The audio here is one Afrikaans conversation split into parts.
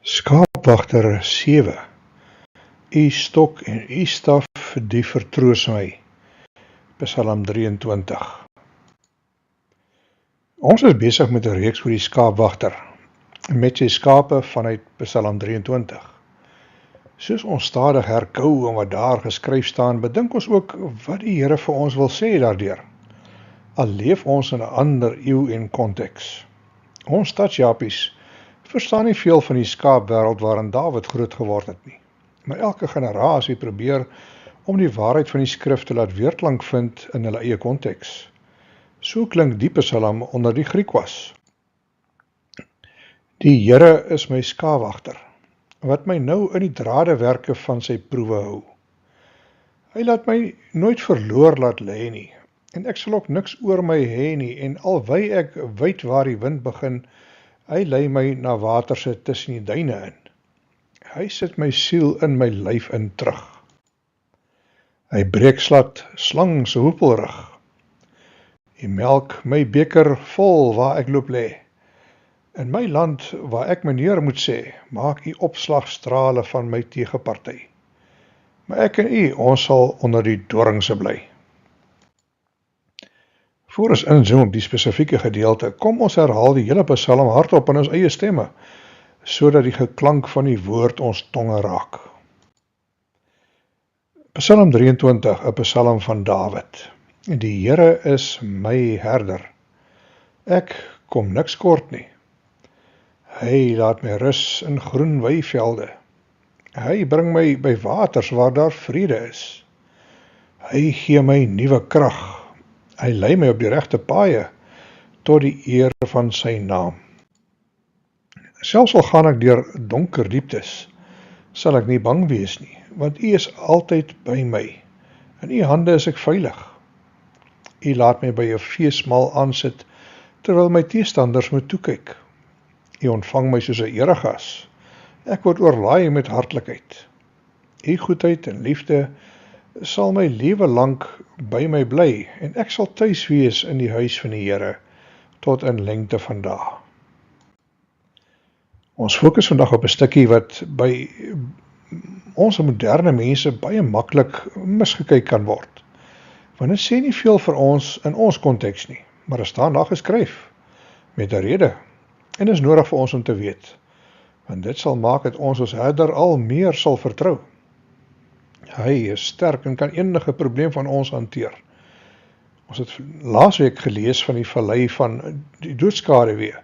Skaapwagter 7. U stok en u staf, die vertroos my. Psalm 23. Ons is besig met 'n reeks oor die skaapwagter, met sy skape vanuit Psalm 23. Soos ons stadig herkou om wat daar geskryf staan, bedink ons ook wat die Here vir ons wil sê daardeur. Al leef ons in 'n ander eeu en konteks. Ons stadsjapies verstaan nie veel van die skaapwêreld waarin Dawid groot geword het nie. Maar elke generasie probeer om die waarheid van die skrif te laat weerklank vind in hulle eie konteks. So klink die Psalm onder die Griekwas. Die Here is my skaapwagter, wat my nou in die dradewerke van sy proewe hou. Hy laat my nooit verloor laat lê nie, en ek sal ook niks oor my hê nie, en alwy ek weet waar die wind begin, hy lei my na waterse tussen die duine in. Hy sit my siel in my lyf in terug. Hy breek slat slang se hoepelrug. Hy melk my beker vol waar ek loop lê. In my land waar ek meneer moet sê, maak u opslagstrale van my tegeparty. Maar ek en u, ons sal onder die doringse bly. Voor ons inzoom op die spesifieke gedeelte, kom ons herhaal die hele Psalm hardop in ons eie stemme, sodat die geklank van die woord ons tonge raak. Psalm 23, 'n Psalm van Dawid. Die Here is my herder. Ek kom niks kort nie. Hy laat my rus in groen weivelde. Hy bring my by waters waar daar vrede is. Hy gee my nuwe krag. Hy lei my op die regte paaie, tot die eer van sy naam. Selfs al gaan ek deur donker dieptes, sal ek nie bang wees nie, want u is altyd by my. In u hande is ek veilig. U laat my by 'n feesmaal aansit, terwyl my teestanders moet toekyk. U ontvang my soos 'n eregas. Ek word oorlaai met hartlikheid. U goedheid en liefde sal my lewe lank by my bly, en ek sal tuis wees in die huis van die Here, tot in lengte van dae. Ons fokus vandag op 'n stukkie wat by ons moderne mense baie maklik misgekyk kan word. Want dit sê nie veel vir ons in ons konteks nie, maar dit staan daar geskryf, met 'n rede, en is nodig vir ons om te weet, want dit sal maak dat ons herder al meer sal vertrou. Hy is sterk en kan enige probleem van ons hanteer. Ons het laasweek gelees van die vallei van die doodskaduwee,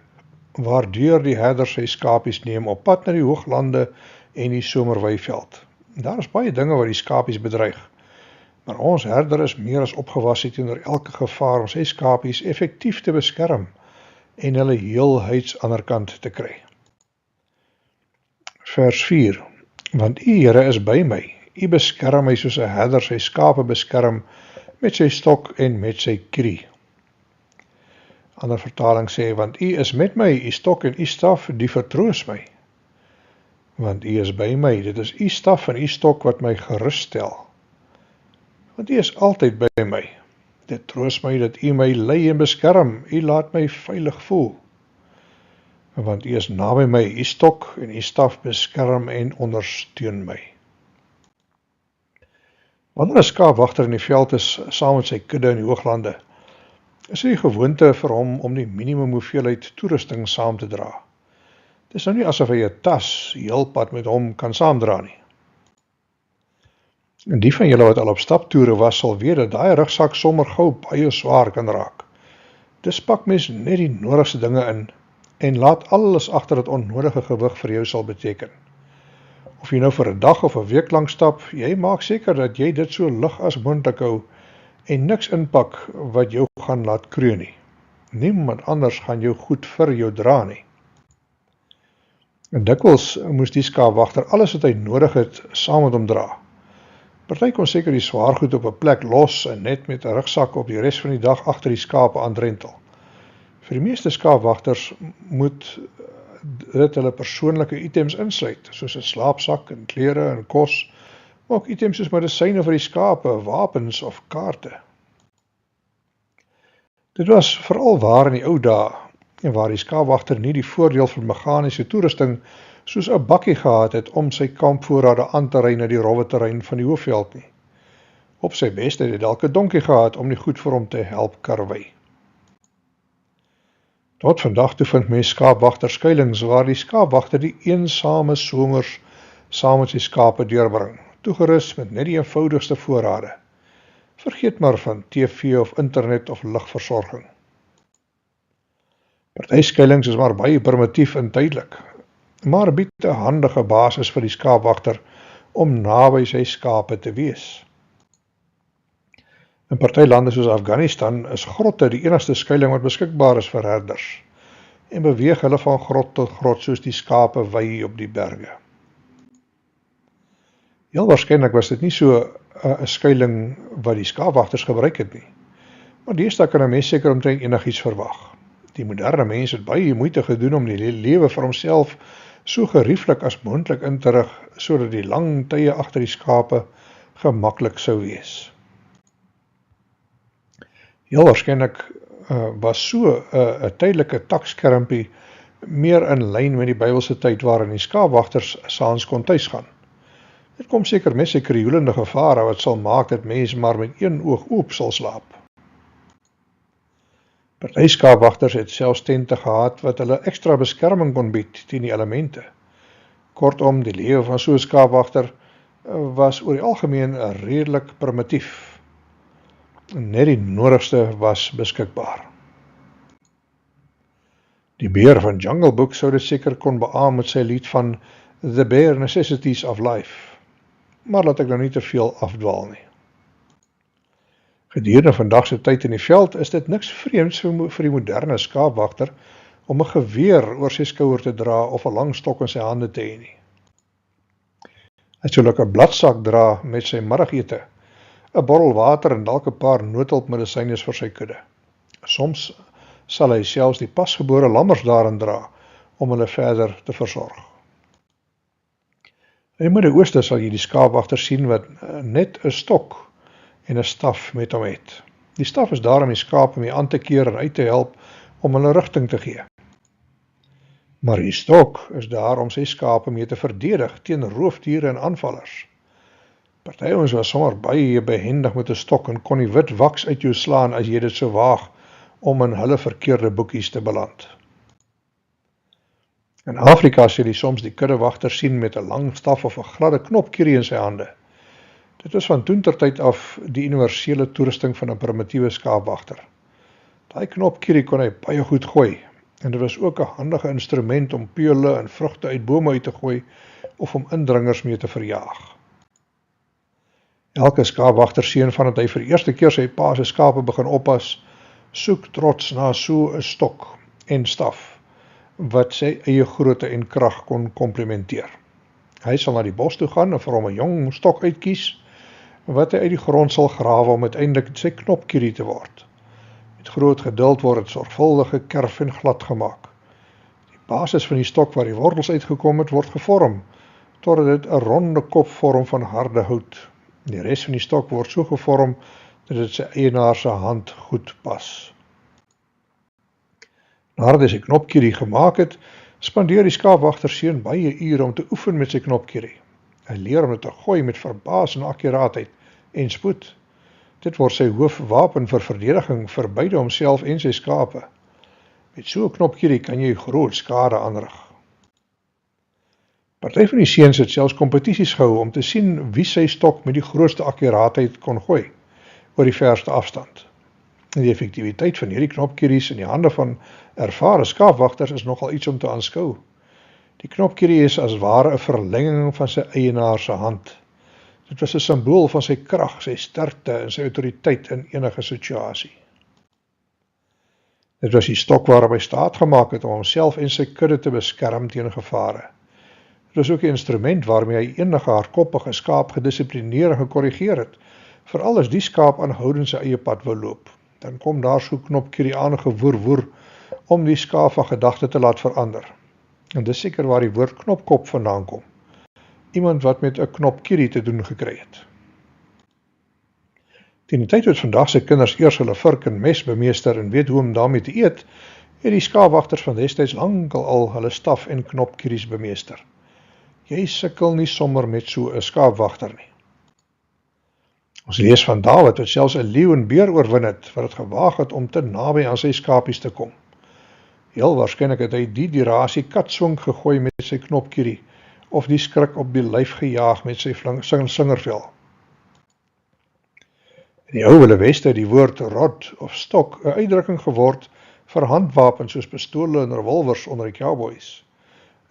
waardeur die herder sy skapies neem op pad na die hooglande en die somerweiveld. Daar is baie dinge wat die skapies bedreig, maar ons herder is meer as opgewasse teenoor elke gevaar om sy skapies effektief te beskerm en hulle heelhuids aanderkant te kry. Vers 4. Want u Here is by my, u beskerm my soos 'n herder sy skape beskerm met sy stok en met sy krie. Ander vertaling sê, want u is met my, u stok en u staf, die vertroos my. Want u is by my, dit is u staf en u stok wat my gerus stel. Want u is altyd by my. Dit troos my dat u my lei en beskerm, u laat my veilig voel. Want u is naby my, u stok en u staf beskerm en ondersteun my. Wanneer 'n skaapwagter in die veld is, saam met sy kudde in die hooglande, is dit die gewoonte vir hom om die minimum hoeveelheid toerusting saam te dra. Dit is nou nie asof hy 'n tas heel pad met hom kan saamdra nie. En die van julle wat al op staptoere was, sal weet dat daai rugsak sommer gou baie swaar kan raak. Dis pak mens net die nodigste dinge in, en laat alles agter dat onnodige gewig vir jou sal beteken. Of jy nou vir 'n dag of 'n week lank stap, jy maak seker dat jy dit so lig as moontlik hou, en niks inpak wat jou gaan laat kreun nie. Niemand anders gaan jou goed vir jou dra nie. En dikwels moes die skaapwagter alles wat hy nodig het, saam met hom dra. Party kon seker die swaar goed op 'n plek los en net met 'n rugsak op die res van die dag agter die skape aandrentel. Vir die meeste skaapwagters moet dit hulle persoonlike items insluit, soos 'n slaapsak en klere en kos, maar ook items soos medisyne vir die skape, wapens of kaarte. Dit was veral waar in die ou dae, en waar die skaapwagter nie die voordeel van meganiese toerusting soos 'n bakkie gehad het om sy kampvoorrade aan te ry na die rowwe terrein van die hoofveld nie. Op sy beste het hy dalk 'n donkie gehad om die goed vir hom te help karwei. Tot vandag toe vind mens skaapwagter skuilings waar die skaapwagter die eensame somers saam met sy skape deurbring, toegerus met net die eenvoudigste voorrade. Vergeet maar van TV of internet of ligversorging. Party skuilings is maar baie primitief en tydelik, maar bied 'n handige basis vir die skaapwagter om naby sy skape te wees. In party lande soos Afghanistan is grotte die enigste skuiling wat beskikbaar is vir herders, en beweeg hulle van grot tot grot soos die skape wei op die berge. Heel waarskynlik was dit nie so 'n skuiling wat die skaapwagters gebruik het nie, maar deesdae kan 'n mens seker omtrent enigiets verwag. Die moderne mens het baie moeite gedoen om die lewe vir homself so gerieflik as moontlik in te rig, sodat die lang tye agter die skape gemaklik sou wees. Heel waarskynlik was so 'n tydelike takskermpie meer in lyn met die Bybelse tyd waarin die skaapwagters saans kon tuis gaan. Dit kom seker met sy krioelende gevare wat sal maak dat mense maar met een oog oop sal slaap. Party skaapwagters het selfs tente gehad wat hulle ekstra beskerming kon bied teen die elemente. Kortom, die lewe van so 'n skaapwagter was oor die algemeen redelik primitief. Net die nodigste was beskikbaar. Die beer van Jungle Book sou dit seker kon beaam met sy lied van The Bare Necessities of Life. Maar laat ek nou nie te veel afdwaal nie. Gedurende vandag se tyd in die veld is dit niks vreemds vir die moderne skaapwagter om 'n geweer oor sy skouer te dra of 'n lang stok in sy hande te hê nie. Hy sou 'n bladsak dra met sy middagete, 'n bottel water en dalk 'n paar noodhulpmedisyne vir sy kudde. Soms sal hy selfs die pasgebore lammers daarin dra om hulle verder te versorg. In die Midde-Ooste sal jy die skaapwagter sien wat net 'n stok en 'n staf met hom het. Die staf is daar om die skape mee aan te keer en uit te help om hulle rigting te gee. Maar die stok is daar om sy skape mee te verdedig teen roofdiere en aanvallers. Party ouens was sommer baie behendig met 'n stok en kon die wit waks uit jou slaan as jy dit sou waag om in hulle verkeerde boekies te beland. In Afrika sal jy soms die kuddewagter sien met 'n lang staf of 'n gladde knopkierie in sy hande. Dit was van toentertyd af die universele toerusting van 'n primitiewe skaapwagter. Daai knopkierie kon hy baie goed gooi, en dit was ook 'n handige instrument om peule en vrugte uit bome uit te gooi of om indringers mee te verjaag. Elke skaapwagter seun vandat hy vir die eerste keer sy pa se skape begin oppas, soek trots na so 'n stok en staf wat sy eie grootte en krag kon komplementeer. Hy sal na die bos toe gaan en vir hom 'n jong stok uitkies wat hy uit die grond sal grawe om uiteindelik sy knopkierie te word. Met groot geduld word dit sorgvuldig gekerf en glad gemaak. Die basis van die stok waar die wortels uitgekom het, word gevorm totdat dit 'n ronde kop vorm van harde hout. Die res van die stok word so gevorm dat dit sy eienaar se hand goed pas. Nadat hy sy knopkierie gemaak het, spandeer die skaapwagter seun baie ure om te oefen met sy knopkierie. Hy leer om dit te gooi met verbasende akkuraatheid en spoed. Dit word sy hoofwapen vir verdediging vir beide homself en sy skape. Met so 'n knopkierie kan jy groot skade aanrig. Party van die seuns het selfs kompetisies gehou om te sien wie sy stok met die grootste akkuraatheid kon gooi oor die verste afstand. Die effektiwiteit van hierdie knopkieries in die hande van ervare skaapwagters is nogal iets om te aanskou. Die knopkierie is as ware 'n verlenging van sy eienaar se hand. Dit was 'n simbool van sy krag, sy sterkte en sy autoriteit in enige situasie. Dit was die stok waarop hy staat gemaak het om homself en sy kudde te beskerm teen gevare. Dit was ook 'n instrument waarmee hy enige hardkoppige skaap gedissiplineer en gekorrigeer het, veral as die skaap aanhoudend sy eie pad wou loop. Dan kom daar so 'n knopkierie aangewoer om die skaap van gedagte te laat verander. En dis seker waar die woord knopkop vandaan kom. Iemand wat met 'n knopkierie te doen gekry het. Teen die tyd wat vandag se kinders eers hulle vurk en mes bemeester en weet hoe om daarmee te eet, het die skaapwagters van destyds lankal al hulle staf en knopkieries bemeester. Jy sukkel nie sommer met so 'n skaapwagter nie. Ons lees van Dawid wat selfs 'n leeu en beer oorwin het, wat het gewaag het om te naby aan sy skapies te kom. Heel waarskynlik het hy die durasie katswink gegooi met sy knopkierie, of die skrik op die lyf gejaag met sy slingervel. In die ou Wilde Weste het die woord rod of stok 'n uitdrukking geword vir handwapens soos pistole en revolvers onder die cowboys.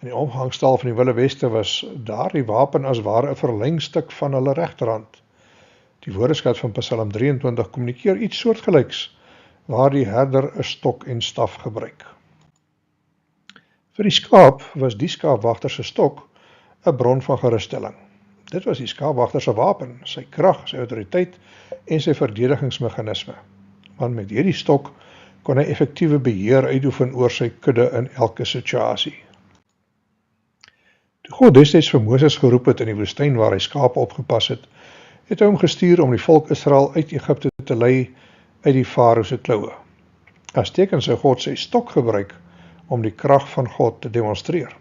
In die omgangstaal van die Wilde Weste was daardie wapen as ware 'n verlengstuk van hulle regterhand. Die woordeskat van Psalm 23 kommunikeer iets soortgelyks, waar die herder 'n stok en staf gebruik. Vir die skaap was die skaapwagter se stok 'n bron van gerusstelling. Dit was die skaapwagter se wapen, sy krag, sy autoriteit en sy verdedigingsmeganisme. Want met hierdie stok kon hy effektiewe beheer uitoefen oor sy kudde in elke situasie. Toe God destyds vir Moses geroep het in die woestyn waar hy skape opgepas het, het hy hom gestuur om die volk Israel uit Egipte te lei uit die farao se kloue. As teken sou God sy stok gebruik om die krag van God te demonstreer.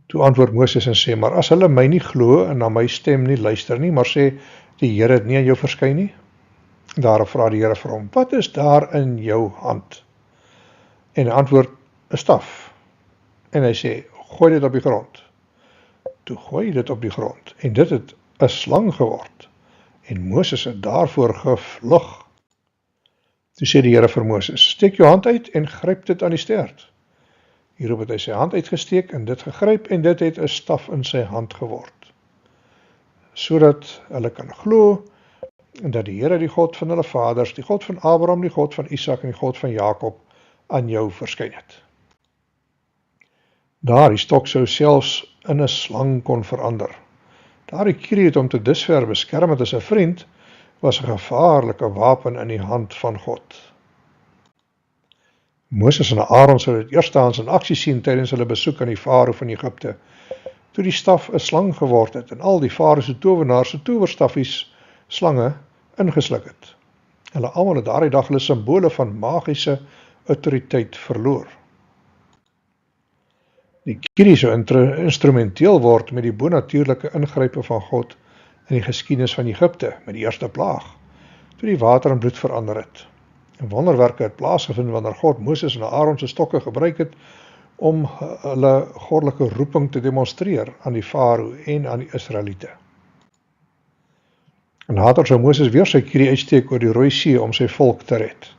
Toe antwoord Moses en sê, maar as hulle my nie glo en na my stem nie luister nie, maar sê, die Here het nie aan jou verskyn nie? Daarop vra die Here vir hom, wat is daar in jou hand? En hy antwoord, 'n staf. En hy sê, gooi dit op die grond. Toe gooi dit op die grond, en dit het 'n slang geword, en Moses het daarvoor gevlug. Toe sê die Here vir Moses, steek jou hand uit en gryp dit aan die stert. Hierop het hy sy hand uitgesteek en dit gegryp, en dit het 'n staf in sy hand geword. Sodat hulle kan glo, en dat die Here die God van hulle vaders, die God van Abraham, die God van Isak en die God van Jakob aan jou verskyn het. Daardie stok sou selfs in 'n slang kon verander. Daardie kierie het hom tot dusver beskerm het as 'n vriend, was 'n gevaarlike wapen in die hand van God. Moses en Aaron sou dit eerstehands in aksie sien tydens hulle besoek aan die farao van Egipte, toe die staf 'n slang geword het en al die farao se towenaars se towerstaffies slange ingesluk het. Hulle almal het daardie dag hulle simbole van magiese autoriteit verloor. Die kierie sou instrumenteel word met die bonatuurlike ingrype van God in die geskiedenis van Egipte met die eerste plaag, toe die water in bloed verander het. En wonderwerke het plaasgevind wanneer God Moses en Aaron se stokke gebruik het om hulle goddelike roeping te demonstreer aan die farao en aan die Israeliete. En later sou Moses weer sy kierie uitsteek oor die Rooi See om sy volk te red.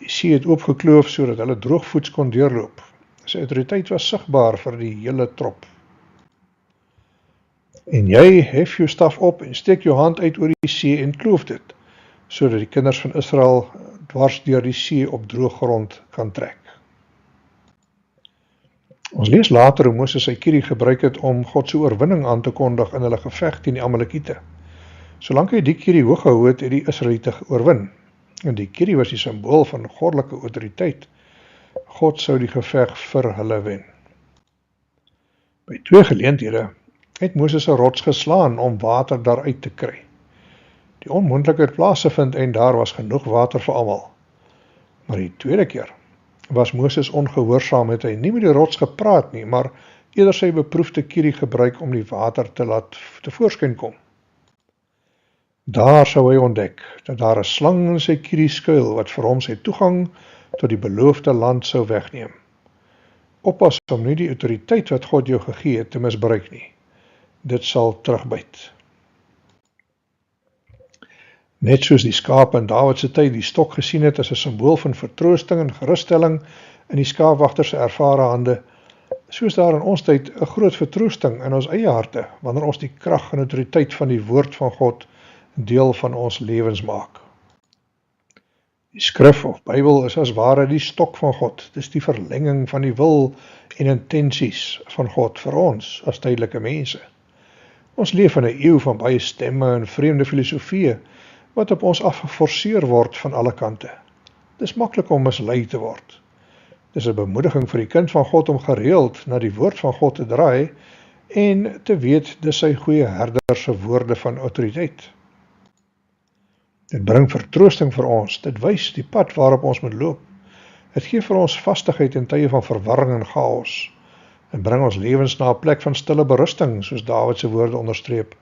Die see het oopgekloof sodat hulle droogvoets kon deurloop. Sy autoriteit was sigbaar vir die hele trop. En jy hef jou staf op en steek jou hand uit oor die see en kloof dit, sodat die kinders van Israel dwars deur die see op droë grond kan trek. Ons lees later hoe Moses sy kierie gebruik het om God se oorwinning aan te kondig in hulle geveg teen die Amalekiete. Solank hy die kierie hoog gehou het, het die Israeliete oorwin. En die kierie was die simbool van goddelike autoriteit. God sou die geveg vir hulle wen. By 2 geleenthede het Moses 'n rots geslaan om water daaruit te kry. Die onmoontlikheid het plaasgevind en daar was genoeg water vir almal. Maar die tweede keer was Moses ongehoorsaam, het hy nie met die rots gepraat nie, maar eerder sy beproefde kierie gebruik om die water te laat tevoorskyn kom. Daar sou hy ontdek dat daar 'n slang in sy kierie skuil wat vir hom sy toegang tot die beloofde land sou wegneem. Oppas om nie die autoriteit wat God jou gegee het te misbruik nie. Dit sal terugbyt. Net soos die skape in Dawid se tyd die stok gesien het as 'n simbool van vertroosting en gerusstelling in die skaapwagter se ervare hande, soos daar in ons tyd 'n groot vertroosting in ons eie harte, wanneer ons die krag en autoriteit van die woord van God deel van ons lewens maak. Die skrif of Bybel is as ware die stok van God. Dit is die verlenging van die wil en intensies van God vir ons as tydelike mense. Ons leef in 'n eeu van baie stemme en vreemde filosofieë wat op ons afgeforceer word van alle kante. Dit is maklik om mislei te word. Dit is 'n bemoediging vir die kind van God om gereeld na die woord van God te draai en te weet dis sy goeie herder se woorde van autoriteit. Dit bring vertroosting vir ons, dit wys die pad waarop ons moet loop. Het gee vir ons vastigheid in tye van verwarring en chaos, en bring ons lewens na 'n plek van stille berusting, soos Dawid se woorde onderstreep,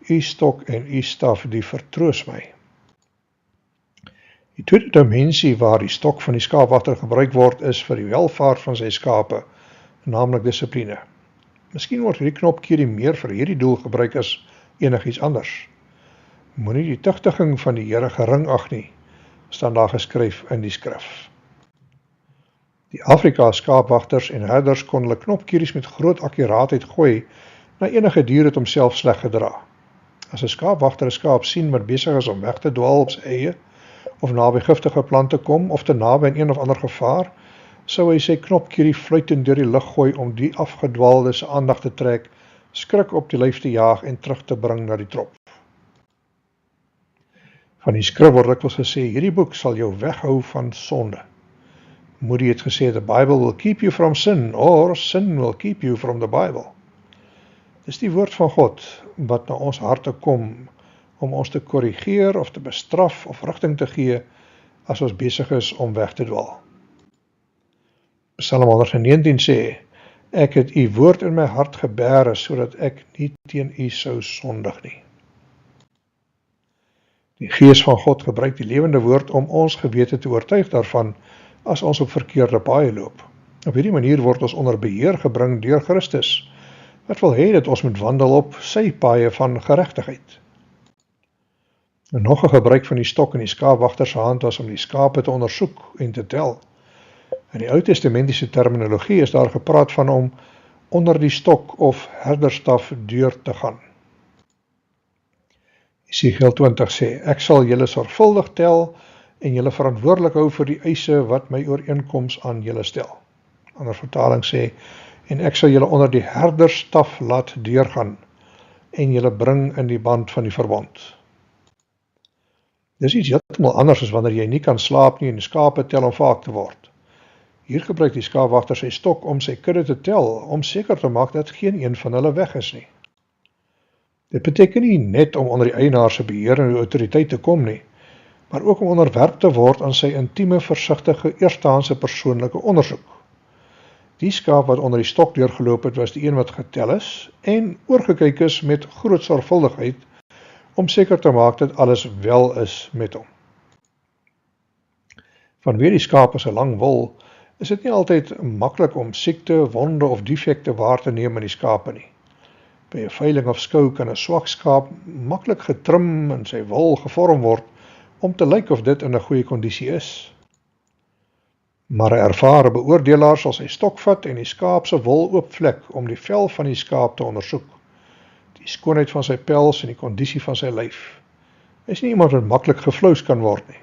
U stok en U staf, die vertroos my. Die tweede dimensie waar die stok van die skaapwagter gebruik word, is vir die welvaart van sy skape, naamlik dissipline. Miskien word hierdie knopkierie meer vir hierdie doel gebruik as enigiets anders. Moenie die tugtiging van die Here gering ag nie, staan daar geskryf in die skrif. Die Afrika skaapwagters en herders kon hulle knopkieries met groot akkuraatheid gooi na enige dier het homself sleg gedra. As 'n skaapwagter 'n skaap sien wat besig is om weg te dwaal op sy eie, of naby giftige plante kom, of te naby aan een of ander gevaar, sou hy sy knopkierie fluitend deur die lug gooi om die afgedwaalde se aandag te trek, skrik op die lyf te jaag en terug te bring na die trop. Van die skrif word dikwels gesê, hierdie boek sal jou weghou van sonde. Moody het gesê, the Bible will keep you from sin, or sin will keep you from the Bible. Dis die woord van God, wat na ons harte kom, om ons te korrigeer of te bestraf of rigting te gee, as ons besig is om weg te dwaal. Psalm 119 sê, ek het U woord in my hart gebere, sodat ek nie teen U sou sondig nie. Die Gees van God gebruik die lewende woord om ons gewete te oortuig daarvan, as ons op verkeerde paaie loop. Op hierdie manier word ons onder beheer gebring deur Christus, wat wil hê dat ons moet wandel op sy paaie van geregtigheid. En nog 'n gebruik van die stok in die skaapwagter se hand was om die skape te ondersoek en te tel. In die Ou Testamentiese terminologie is daar gepraat van om onder die stok of herderstaf deur te gaan. Esegiel 20 sê, ek sal julle sorgvuldig tel en julle verantwoordelik hou vir die eise wat my ooreenkoms aan julle stel. Ander vertaling sê, en ek sal julle onder die herderstaf laat deurgaan en julle bring in die band van die verbond. Dis iets heeltemal anders as wanneer jy nie kan slaap nie en die skape tel om vaak te word. Hier gebruik die skaapwagter sy stok om sy kudde te tel, om seker te maak dat geen een van hulle weg is nie. Dit beteken nie net om onder die eienaar se beheer en autoriteit te kom nie, maar ook om onderwerp te word aan sy intieme, versigtige, eerstehandse persoonlike ondersoek. Die skaap wat onder die stok deurgeloop het, was die een wat getel is en oorgekyk is met groot sorgvuldigheid om seker te maak dat alles wel is met hom. Vanweer die skaap se lang wol, is dit nie altyd maklik om siekte, wonde of defekte waar te neem in die skape nie. By 'n veiling of skou kan 'n swak skaap maklik getrim en sy wol gevorm word om te lyk of dit in 'n goeie kondisie is. Maar 'n ervare beoordelaar sal sy stok vat en die skaap se wol oopvlek om die vel van die skaap te ondersoek, die skoonheid van sy pels en die kondisie van sy lyf. Hy is nie iemand wat maklik geflous kan word nie.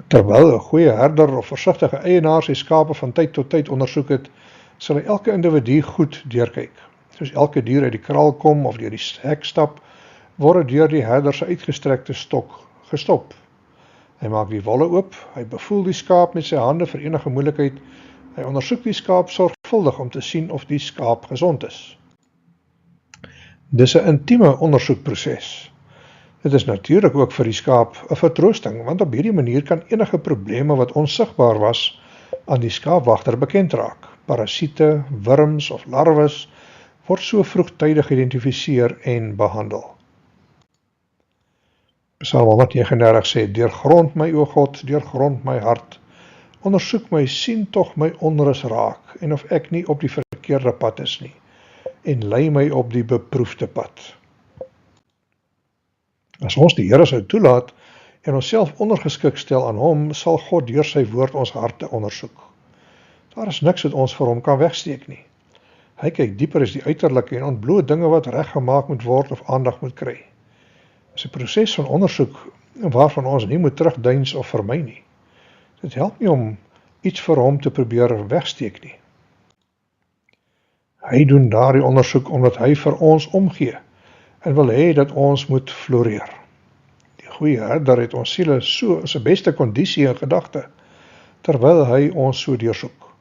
Terwyl 'n goeie herder of versigtige eienaar sy skape van tyd tot tyd ondersoek het, sal hy elke individu goed deurkyk. Soos elke dier uit die kraal kom of deur die hek stap, word deur die herder se uitgestrekte stok gestop. Hy maak die wolle oop, hy bevoel die skaap met sy hande vir enige moeilikheid, hy ondersoek die skaap sorgvuldig om te sien of die skaap gesond is. Dis 'n intieme ondersoekproses. Dit is natuurlik ook vir die skaap 'n vertroosting, want op hierdie manier kan enige probleme wat onsigbaar was aan die skaapwagter bekend raak. Parasiete, wurms of larwes word so vroegtydig geïdentifiseer en behandel. Psalm 139 sê, deurgrond my, o God, deurgrond my hart, ondersoek my, sien tog my onrus raak, en of ek nie op die verkeerde pad is nie, en lei my op die beproefde pad. As ons die Here sou toelaat en onsself ondergeskik stel aan hom, sal God deur sy woord ons harte ondersoek. Daar is niks wat ons vir hom kan wegsteek nie. Hy kyk dieper as die uiterlike en ontbloot dinge wat reggemaak moet word of aandag moet kry. Dit is 'n proses van ondersoek waarvan ons nie moet terugdeins of vermy nie. Dit help nie om iets vir hom te probeer wegsteek nie. Hy doen daardie ondersoek omdat hy vir ons omgee en wil hê dat ons moet floreer. Die goeie herder het ons siele so in sy beste kondisie en gedagte, terwyl hy ons so deursoek.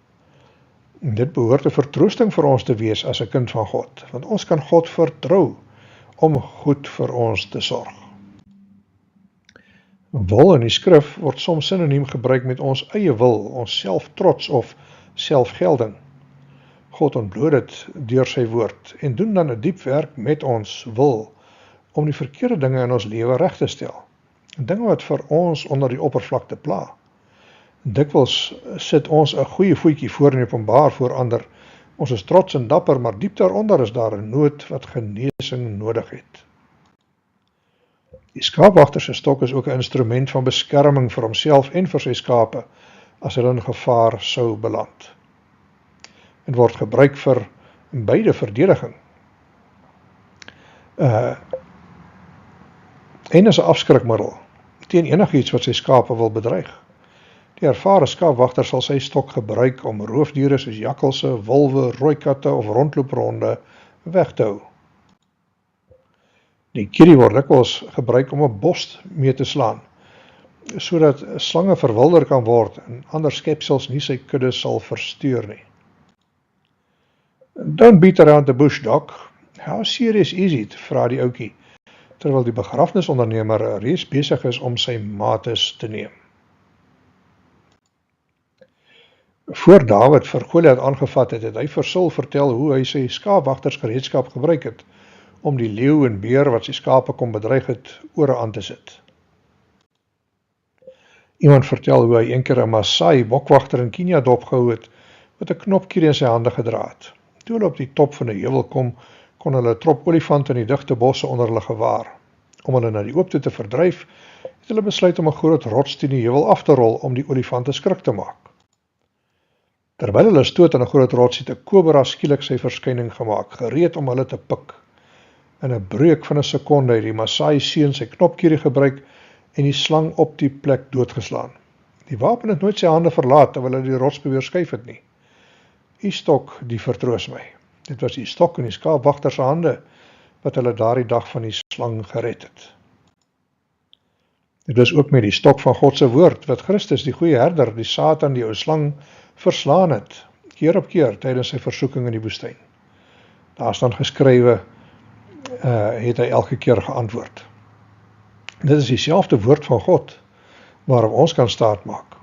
En dit behoort 'n vertroosting vir ons te wees as 'n kind van God, want ons kan God vertrou om goed vir ons te sorg. Wil in die skrif word soms sinoniem gebruik met ons eie wil, ons selftrots of selfgelding. God ontbloot dit deur sy woord en doen dan 'n diep werk met ons wil om die verkeerde dinge in ons lewe reg te stel. Dinge wat vir ons onder die oppervlakte pla. Dikwels sit ons 'n goeie voetjie voor in openbaar voor ander. Ons is trots en dapper, maar diep daaronder is daar 'n nood wat genesing nodig het. Die skaapwagter se stok is ook 'n instrument van beskerming vir homself en vir sy skape as hulle in gevaar sou beland. Dit word gebruik vir beide verdediging. En as 'n afskrikmiddel teen enigiets wat sy skape wil bedreig. Die ervare skaapwagter sal sy stok gebruik om roofdiere soos jakkalse, wolwe, rooikatte of rondloopronde weg te hou. Die kierie word dikwels gebruik om 'n bos mee te slaan, sodat slange verwilder kan word en ander skepsels nie sy kudde sal versteur nie. Don't beat around the bush, Doc. How serious is it? Vra die oukie, terwyl die begrafnisondernemer reeds besig is om sy mates te neem. Voor Dawid vir Goliat aangevat het, het hy vir Saul vertel hoe hy sy skaapwagtersgereedskap gebruik het, om die leeu en beer wat sy skape kon bedreig het, ore aan te sit. Iemand vertel hoe hy eenkeer 'n Maasai bokwagter in Kenia dopgehou het, wat 'n knopkierie in sy hande gedra het. Toe hulle op die top van 'n heuwel kom, kon hulle 'n trop olifante in die digte bosse onder hulle gewaar. Om hulle na die oopte te verdryf, het hulle besluit om 'n groot rots teen die heuwel af te rol om die olifante skrik te maak. Terwyl hulle stoot aan 'n groot rots het 'n kobra skielik sy verskyning gemaak, gereed om hulle te pik. In 'n breuk van 'n sekonde het die Maasai seun sy knopkierie gebruik en die slang op die plek doodgeslaan. Die wapen het nooit sy hande verlaat terwyl hy die rots beweer skuif het nie. Die stok, die vertroos my. Dit was die stok in die skaapwagter se hande wat hulle daardie dag van die slang gered het. Dit was ook met die stok van God se woord wat Christus, die goeie herder, die Satan, die ou slang, verslaan het, keer op keer tydens sy versoeking in die woestyn. Daar staan geskrywe, het hy elke keer geantwoord. Dit is dieselfde woord van God, waarop ons kan staat maak,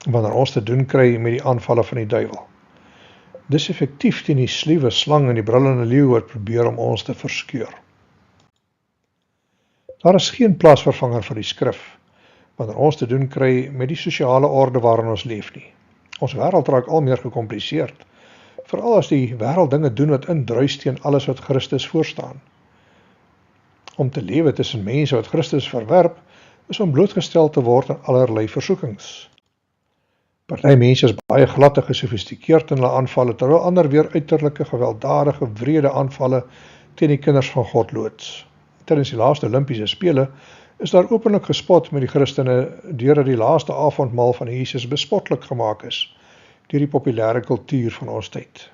wanneer ons te doen kry met die aanvalle van die duiwel. Dis effektief teen die sluwe slang en die brullende leeu wat probeer om ons te verskeur. Daar is geen plaasvervanger vir die skrif, wanneer ons te doen kry met die sosiale orde waarin ons leef nie. Ons wêreld raak al meer gekompliseerd, veral as die wêreld dinge doen wat indruis teen alles wat Christus voorstaan. Om te lewe tussen mense wat Christus verwerp, is om blootgestel te word aan allerlei versoekings. Party mense is baie glad en gesofistikeerd in hulle aanvalle, terwyl ander weer uiterlike gewelddadige, wrede aanvalle teen die kinders van God loods. Tydens die laaste Olimpiese spele is daar openlik gespot met die Christene deurdat die laaste avondmaal van Jesus bespotlik gemaak is deur die populêre kultuur van ons tyd.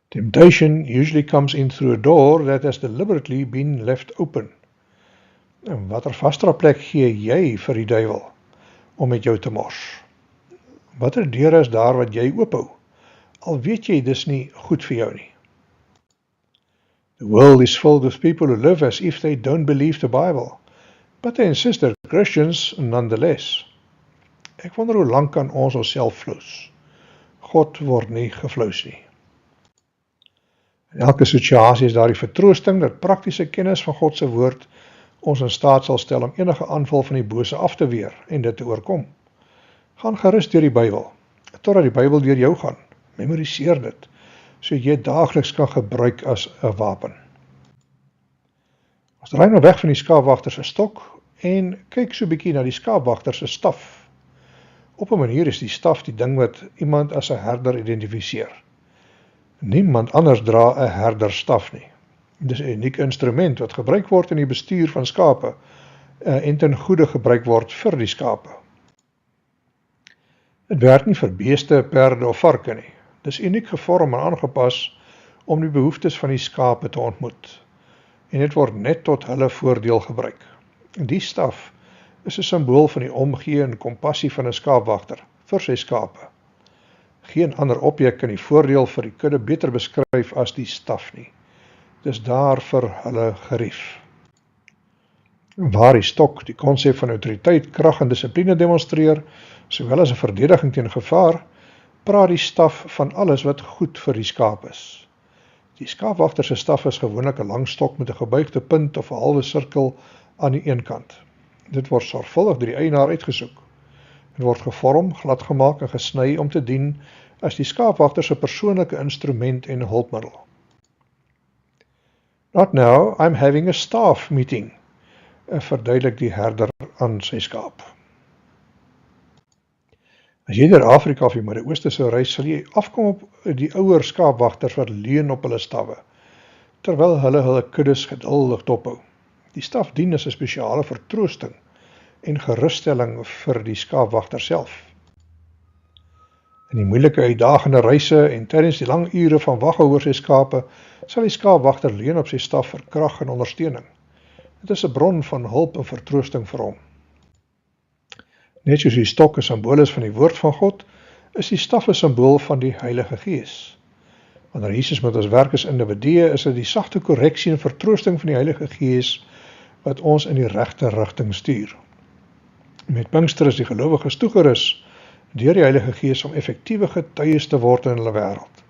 Temptation usually comes in through a door that has deliberately been left open. En watter vastraplek gee jy vir die duiwel om met jou te mors? Watter deure is daar wat jy oophou, al weet jy dis nie goed vir jou nie? The world is filled with people who live as if they don't believe the Bible, but they insist they're Christians nonetheless. Ek wonder hoe lank kan ons onsself flous. God word nie geflous nie. In elke situasie is daar die vertroosting dat praktiese kennis van God se woord ons in staat sal stel om enige aanval van die bose af te weer en dit te oorkom. Gaan gerus deur die Bybel, totdat die Bybel deur jou gaan. Memoriseer dit, so jy daagliks kan gebruik as 'n wapen. Ons draai nou weg van die skaapwagter se stok en kyk so 'n bietjie na die skaapwagter se staf. Op 'n manier is die staf die ding wat iemand as 'n herder identifiseer. Niemand anders dra 'n herderstaf nie. Dit is 'n unieke instrument wat gebruik word in die bestuur van skape en ten goeie gebruik word vir die skape. Dit werk nie vir beeste, perde of varke nie. Dit is uniek gevorm en aangepas om die behoeftes van die skape te ontmoet. En dit word net tot hulle voordeel gebruik. Die staf is 'n simbool van die omgee en kompassie van 'n skaapwagter vir sy skape. Geen ander objek kan die voordeel vir die kudde beter beskryf as die staf nie. Dis daar vir hulle gerief. Waar die stok die konsep van autoriteit, krag en dissipline demonstreer, sowel as 'n verdediging teen gevaar, praat die staf van alles wat goed vir die skaap is. Die skaapwagter se staf is gewoonlik 'n lang stok met 'n gebuigde punt of 'n halwe sirkel aan die een kant. Dit word sorgvuldig deur die eienaar uitgesoek. Dit word gevorm, gladgemaak en gesny om te dien as die skaapwagter se persoonlike instrument en hulpmiddel. Not now, I'm having a staff meeting, verduidelik die herder aan sy skaap. As jy deur Afrika of die Midde-Ooste sou reis, sal jy afkom op die ouer skaapwagters wat leun op hulle stawwe, terwyl hulle kuddes geduldig dophou. Die staf dien as 'n spesiale vertroosting en gerusstelling vir die skaapwagter self. In die moeilike uitdagende reise en tydens die lang ure van waghou oor sy skape, sal die skaapwagter leun op sy staf vir krag en ondersteuning. Dit is 'n bron van hulp en vertroosting vir hom. Net soos die stok 'n simbool is van die woord van God, is die staf 'n simbool van die Heilige Gees. Wanneer Jesus met ons werk as individue, is dit die sagte korreksie en vertroosting van die Heilige Gees wat ons in die regte rigting stuur. Met Pinkster is die gelowiges toegerus deur die Heilige Gees om effektiewe getuies te word in hulle wêreld.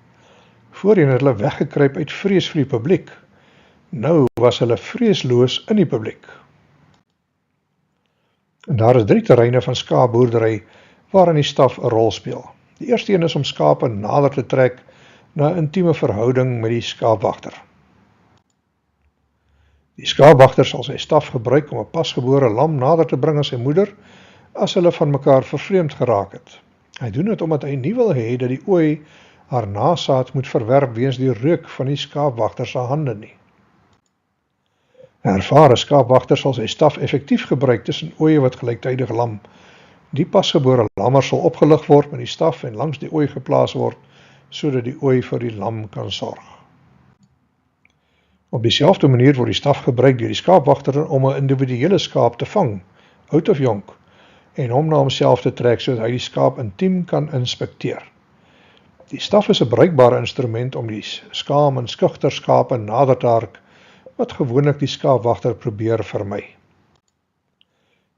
Voorheen het hulle weggekruip uit vrees vir die publiek. Nou was hulle vreesloos in die publiek. En daar is 3 terreine van skaapboerdery waarin die staf 'n rol speel. Die eerste een is om skape nader te trek na 'n intieme verhouding met die skaapwagter. Die skaapwagter sal sy staf gebruik om 'n pasgebore lam nader te bring aan sy moeder as hulle van mekaar vervreemd geraak het. Hy doen dit omdat hy nie wil hê dat die ooi haar nasaad moet verwerp weens die reuk van die skaapwagter se hande nie. 'n Ervare skaapwagter sal sy staf effektief gebruik tussen ooe wat gelyktydig lam. Die pasgebore lammer sal opgelig word met die staf en langs die ooi geplaas word, sodat die ooi vir die lam kan sorg. Op dieselfde manier word die staf gebruik deur die skaapwagter om 'n individuele skaap te vang, oud of jonk, en hom na homself te trek sodat hy die skaap intiem kan inspekteer. Die staf is 'n bruikbare instrument om die skaam en skugter skape nader te hark, wat gewoonlik die skaapwagter probeer vermy.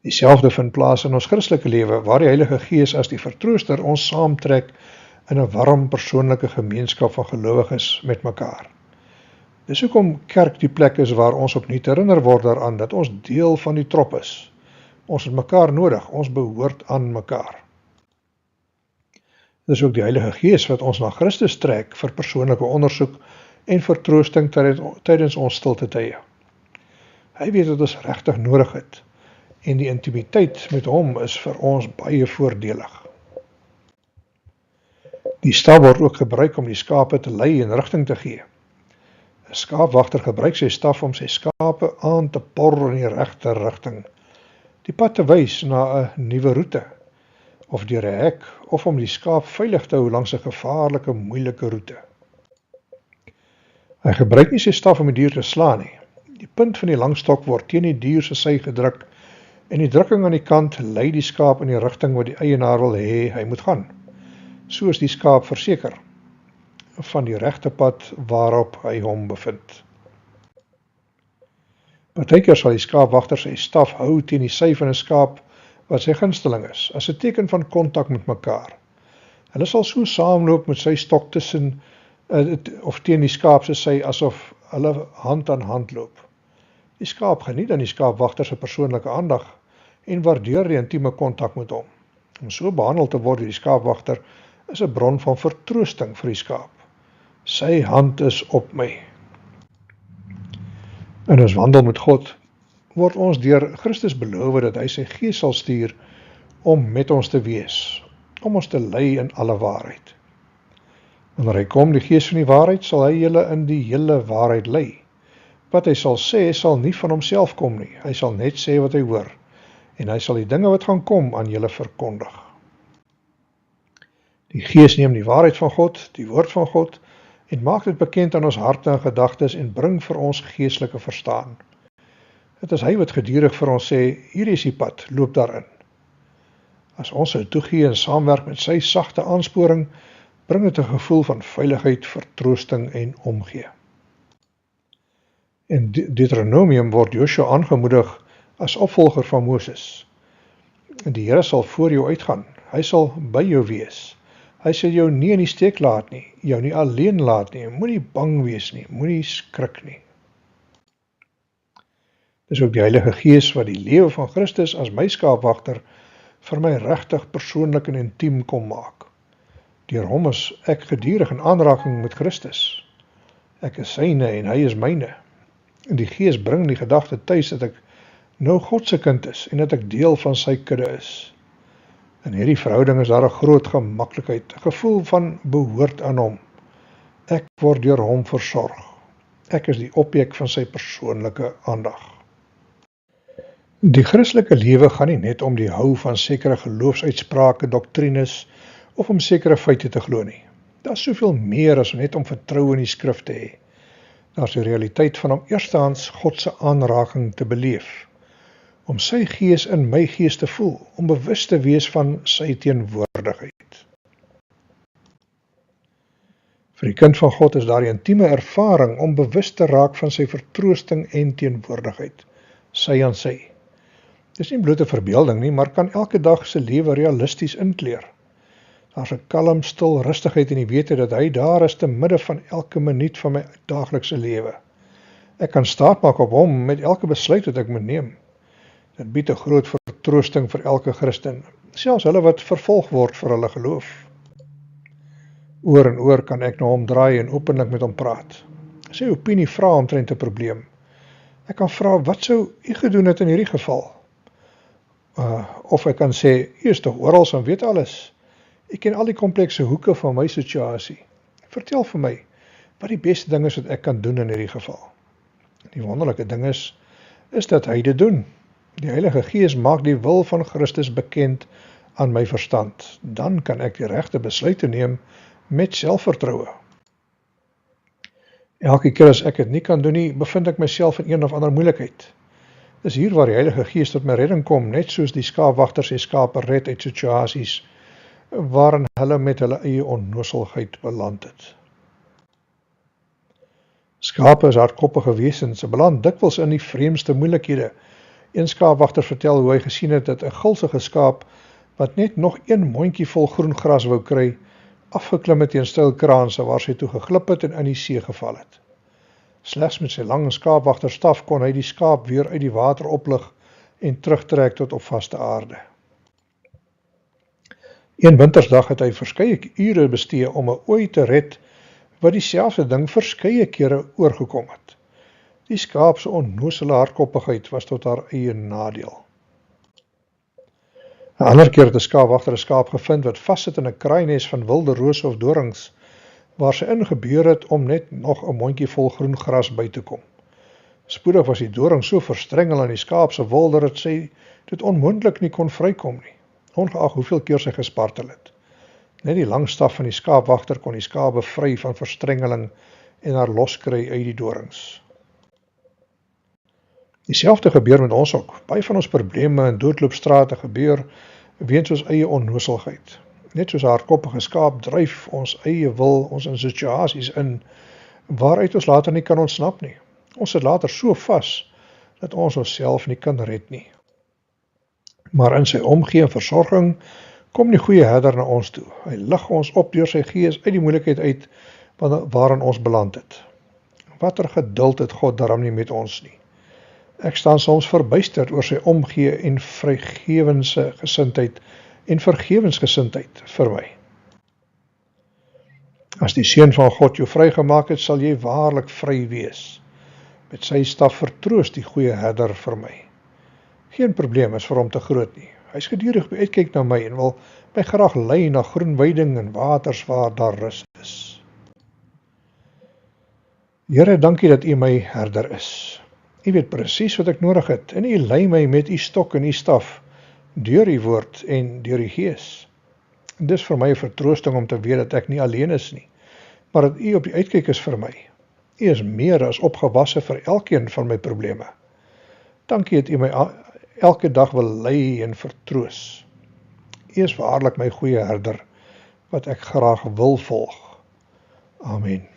Dieselfde vind plaas in ons Christelike lewe, waar die Heilige Gees as die vertrooster ons saamtrek in 'n warm persoonlike gemeenskap van gelowiges met mekaar. Dis hoekom kerk die plek is waar ons opnuut herinner word daaraan dat ons deel van die trop is. Ons het mekaar nodig, ons behoort aan mekaar. Dis ook die Heilige Gees wat ons na Christus trek vir persoonlike ondersoek en vertroosting tydens ons stilte tye. Hy weet wat ons regtig nodig het, en die intimiteit met hom is vir ons baie voordelig. Die staf word ook gebruik om die skape te lei en rigting te gee. 'n Skaapwagter gebruik sy staf om sy skape aan te por in die regte rigting, die pad te wys na 'n nuwe roete, of deur 'n hek, of om die skaap veilig te hou langs 'n gevaarlike, moeilike roete. Hy gebruik nie sy staf om die dier te slaan nie. Die punt van die langstok word teen die dier se sy gedruk, en die drukking aan die kant lei die skaap in die rigting wat die eienaar wil hê hy moet gaan. So is die skaap verseker van die regte pad waarop hy hom bevind. Partykeer sal die skaapwagter sy staf hou teen die sy van 'n skaap wat sy gunsteling is, as 'n teken van kontak met mekaar. Hulle sal so saamloop met sy stok tussen of teen die skaap se sy asof hulle hand aan hand loop. Die skaap geniet aan die skaapwagter se persoonlike aandag en waardeer die intieme kontak met hom. Om so behandel te word deur die skaapwagter is 'n bron van vertroosting vir die skaap. Sy hand is op my. In ons wandel met God word ons deur Christus beloof dat hy sy Gees sal stuur om met ons te wees, om ons te lei in alle waarheid. Wanneer hy kom, die Gees van die waarheid, sal hy julle in die hele waarheid lei. Wat hy sal sê, sal nie van homself kom nie. Hy sal net sê wat hy hoor, en hy sal die dinge wat gaan kom aan julle verkondig. Die Gees neem die waarheid van God, die woord van God, en maak dit bekend aan ons harte en gedagtes en bring vir ons geestelike verstaan. Dit is hy wat gedurig vir ons sê, hier is die pad, loop daarin. As ons sou toegee en saamwerk met sy sagte aansporing, bring dit 'n gevoel van veiligheid, vertroosting en omgee. In Deuteronomium word Joshua aangemoedig as opvolger van Moses. En die Here sal voor jou uitgaan, hy sal by jou wees. Hy sal jou nie in die steek laat nie, jou nie alleen laat nie, moenie bang wees nie, moenie skrik nie. Dis ook die Heilige Gees wat die lewe van Christus as my skaapwagter vir my regtig persoonlik en intiem kom maak. Deur hom is ek gedurig in aanraking met Christus. Ek is syne en hy is myne. En die Gees bring die gedagte tuis dat ek nou God se kind is en dat ek deel van sy kudde is. In hierdie verhouding is daar 'n groot gemaklikheid, 'n gevoel van behoort aan hom. Ek word deur hom versorg. Ek is die objek van sy persoonlike aandag. Die Christelike lewe gaan nie net om die hou van sekere geloofsuitsprake, doktrines of om sekere feite te glo nie. Daar is soveel meer as net om vertroue in die skrif te hê. Daar is die realiteit van om eerstehands God se aanraking te beleef, om sy gees in my gees te voel, om bewus te wees van sy teenwoordigheid. Vir die kind van God is daar die intieme ervaring om bewus te raak van sy vertroosting en teenwoordigheid, sy aan sy. Dis nie blote verbeelding nie, maar kan elke dag se lewe realisties inkleer. Daar's 'n kalm, stil rustigheid in die wete dat hy daar is te midde van elke minuut van my daaglikse lewe. Ek kan staat maak op hom met elke besluit wat ek moet neem. Dit bied 'n groot vertroosting vir elke Christen, selfs hulle wat vervolg word vir hulle geloof. Oor en oor kan ek na hom draai en openlik met hom praat. Sy opinie vra omtrent 'n probleem. Ek kan vra, wat sou u gedoen het in hierdie geval? Of ek kan sê, u is tog oral en weet alles. Ek ken al die komplekse hoeke van my situasie. Vertel vir my, wat die beste ding is wat ek kan doen in hierdie geval. Die wonderlike ding is dat hy dit doen. Die Heilige Gees maak die wil van Christus bekend aan my verstand. Dan kan ek die regte besluite neem met selfvertroue. Elke keer as ek dit nie kan doen nie, bevind ek myself in een of ander moeilikheid. Dis hier waar die Heilige Gees tot my redding kom, net soos die skaapwagter sy skape red uit situasies waarin hulle met hulle eie onnoselheid beland het. Skape is hardkoppige wesens, se beland dikwels in die vreemdste moeilikhede. Een skaapwagter vertel hoe hy gesien het dat 'n gulsige skaap, wat net nog een mondjie vol groen gras wou kry, afgeklim het teen styl kraanse waar sy toe geglip het en in die see geval het. Slegs met sy lang skaapwagterstaf kon hy die skaap weer uit die water oplig en terugtrek tot op vaste aarde. Een wintersdag het hy verskeie ure bestee om 'n ooi te red wat dieselfde ding verskeie kere oorgekom het. Die skaap se onnosele hardkoppigheid was tot haar eie nadeel. 'n Ander keer het 'n skaapwagter 'n skaap gevind wat vassit in 'n kraaines van wilde rose of dorings, waar sy ingebeur het om net nog 'n mondjie vol groen gras by te kom. Spoedig was die doring so verstrengel aan die skaap se wol dat sy dit onmoontlik nie kon vrykom nie, ongeag hoeveel keer sy gespartel het. Net die lang staf van die skaapwagter kon die skaap bevry van verstrengeling en haar loskry uit die dorings. Dieselfde gebeur met ons ook. Baie van ons probleme en doodloopstrate gebeur weens ons eie onnoselheid. Net soos 'n hardkoppige skaap dryf ons eie wil ons in situasies in waaruit ons later nie kan ontsnap nie. Ons sit later so vas dat ons onsself nie kan red nie. Maar in sy omgee en versorging kom die goeie herder na ons toe. Hy lig ons op deur sy gees uit die moeilikheid uit waarin ons beland het. Watter geduld het God daarom nie met ons nie. Ek staan soms verbuisterd oor sy omgee en vergewensgesindheid vir my. As die Seun van God jou vrygemaak het, sal jy waarlik vry wees. Met sy staf vertroos die goeie herder vir my. Geen probleem is vir hom te groot nie. Hy is gedurig by uitkyk na my en wil my graag lei na groen weiding en waters waar daar rus is. Here, dankie dat U my herder is. U weet presies wat ek nodig het en U lei my met U stok en U staf deur U woord en deur U Gees. En dis vir my 'n vertroosting om te weet dat ek nie alleen is nie, maar dat U op die uitkyk is vir my. U is meer as opgewasse vir elkeen van my probleme. Dankie dat U my elke dag wil lei en vertroos. U is waarlik my goeie herder, wat ek graag wil volg. Amen.